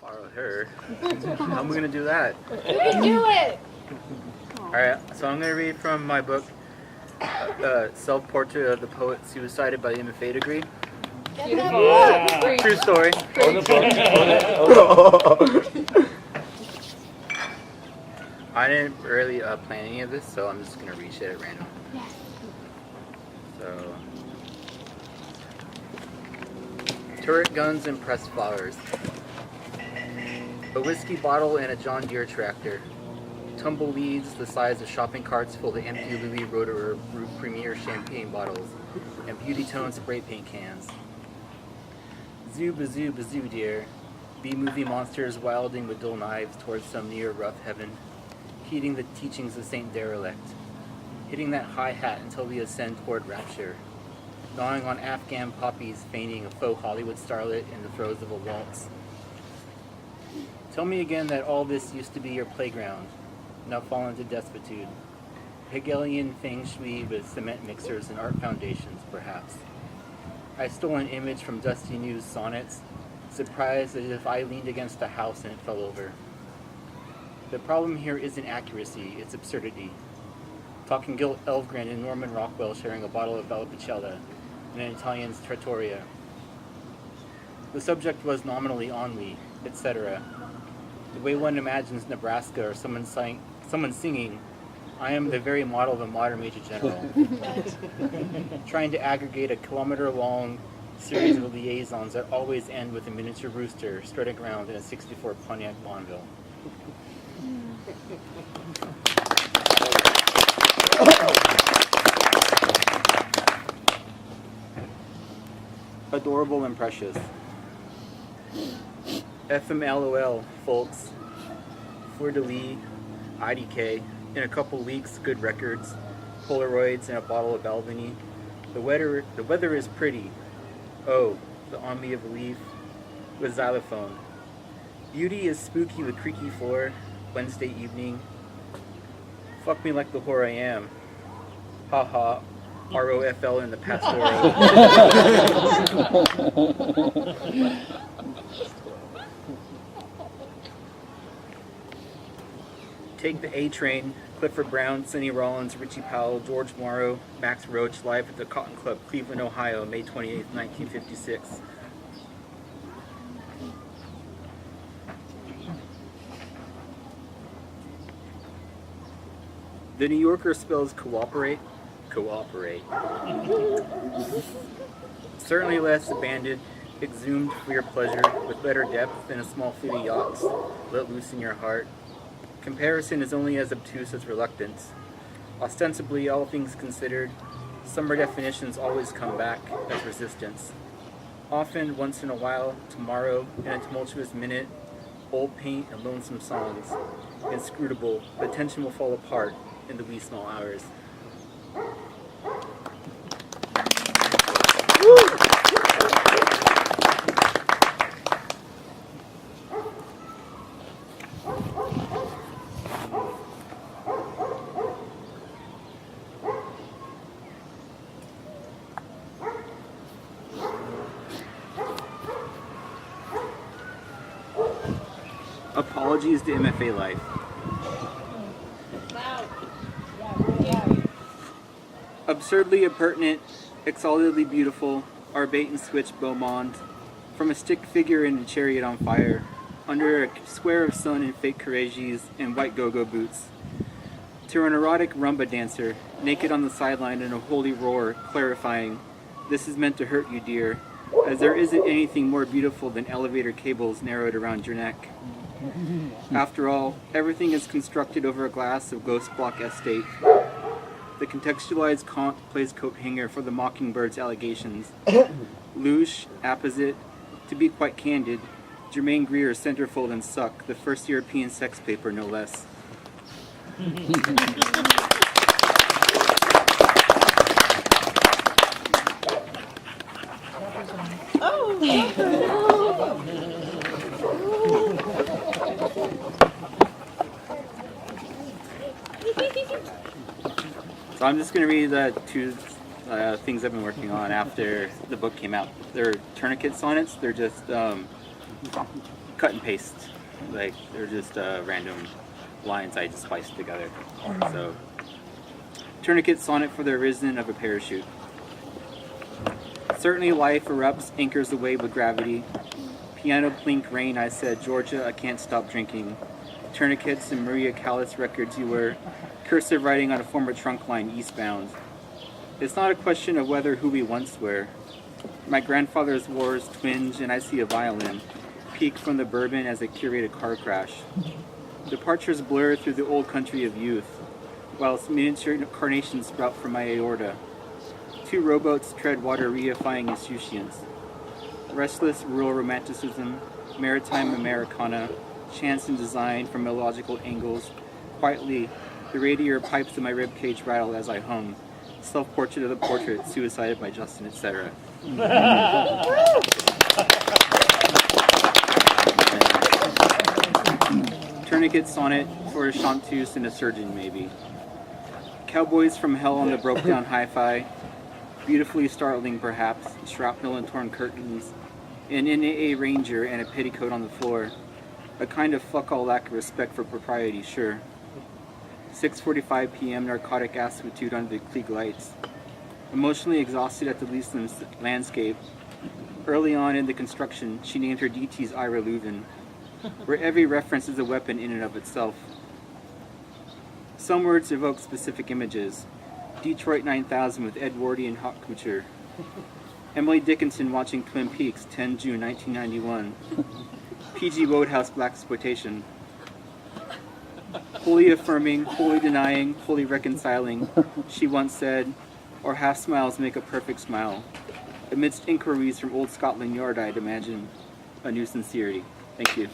Borrow her. How am I gonna do that? You can do it! Alright, so I'm gonna read from my book, Self-Portrait of the Poet Suicided by the MFA degree. Yeah. True story. I didn't really plan any of this, so I'm just gonna read shit at random. Yes. So, turret guns and pressed flowers. A whiskey bottle and a John Deere tractor. Tumbleweeds the size of shopping carts fill the empty Louis Roederer Premier champagne bottles and Beauty Tone spray paint cans. Zoo bazoo bazoo dear. B-movie monsters wilding with dull knives towards some near rough heaven, heeding the teachings of Saint Derelict, hitting that hi-hat until we ascend toward rapture, gnawing on Afghan poppies, feigning a faux Hollywood starlet in the throes of a waltz. Tell me again that all this used to be your playground, now fallen to desuetude. Hegelian feng shui with cement mixers and art foundations, perhaps. I stole an image from Dusty News sonnets, surprised as if I leaned against a house and it fell over. The problem here isn't accuracy, it's absurdity. Talking Gil Elfgren and Norman Rockwell sharing a bottle of Valpolicella and an Italian's trattoria. The subject was nominally ennui, etc. The way one imagines Nebraska or someone singing, I am the very model of a modern Major General. Trying to aggregate a kilometer-long series of liaisons that always end with a miniature rooster strutting around in a 64 Pontiac Bonneville. Adorable and precious. FMLOL, folks. Fleur-de-lis, IDK, in a couple weeks, good records, Polaroids, and a bottle of Albany. The weather is pretty. Oh, the army of a leaf with xylophone. Beauty is spooky with creaky floor, Wednesday evening. Fuck me like the whore I am. Ha ha. ROFL in the pastoral. Take the A train. Clifford Brown, Sonny Rollins, Richie Powell, George Morrow, Max Roach, live at the Cotton Club, Cleveland, Ohio, May 28, 1956. The New Yorker spells cooperate. Cooperate. Certainly less abandoned, exhumed for your pleasure, with better depth than a small fleet of yachts let loose in your heart. Comparison is only as obtuse as reluctance. Ostensibly, all things considered, summer definitions always come back as resistance. Often, once in a while, tomorrow, in a tumultuous minute, old paint and lonesome songs. Inscrutable, the tension will fall apart in the wee small hours. Apologies to MFA Life. Absurdly impertinent, exaltedly beautiful, our bait and switch Beaumont, from a stick figure in a chariot on fire, under a square of sun in fake Couragees and white go-go boots, to an erotic rumba dancer, naked on the sideline in a holy roar, clarifying, this is meant to hurt you, dear, as there isn't anything more beautiful than elevator cables narrowed around your neck. After all, everything is constructed over a glass of ghost block estate. The contextualized Kant plays coat hanger for the Mockingbird's allegations. Louche, apposite, to be quite candid, Germaine Greer's Centerfold and Suck, the first European sex paper, no less. So I'm just going to read the two things I've been working on after the book came out. They're tourniquet sonnets. They're just cut and paste. Like, they're just random lines I just spliced together. So, Tourniquet Sonnet for the Arisen of a Parachute. Certainly life erupts, anchors away with gravity. Piano plink rain, I said, Georgia, I can't stop drinking. Tourniquets and Maria Callas records you were, cursive writing on a former trunk line eastbound. It's not a question of whether who we once were. My grandfather's wars twinge and I see a violin, peek from the bourbon as I curate a car crash. Departures blur through the old country of youth, whilst miniature carnations sprout from my aorta. Two rowboats tread water reifying insouciance. Restless rural romanticism, maritime Americana, chance and design from illogical angles. Quietly, the radiator pipes in my ribcage rattle as I hum. Self-portrait of the portrait, suicided by Justin, etc. Tourniquet Sonnet for a chanteuse and a surgeon, maybe. Cowboys from hell on the broke-down hi-fi. Beautifully startling, perhaps. Shrapnel and torn curtains. An NAA ranger and a petticoat on the floor. A kind of fuck-all lack of respect for propriety, sure. 6:45 p.m. narcotic aspitude under the Klieg lights. Emotionally exhausted at the Leeslin landscape. Early on in the construction, she named her DTs Ira Leuven, where every reference is a weapon in and of itself. Some words evoke specific images. Detroit 9000 with Ed Wardy and Hawk Couture. Emily Dickinson watching Twin Peaks, 10 June 1991. P.G. Wodehouse blaxploitation. Wholly affirming, wholly denying, wholly reconciling, she once said, or half smiles make a perfect smile. Amidst inquiries from old Scotland Yard, I'd imagine a new sincerity. Thank you.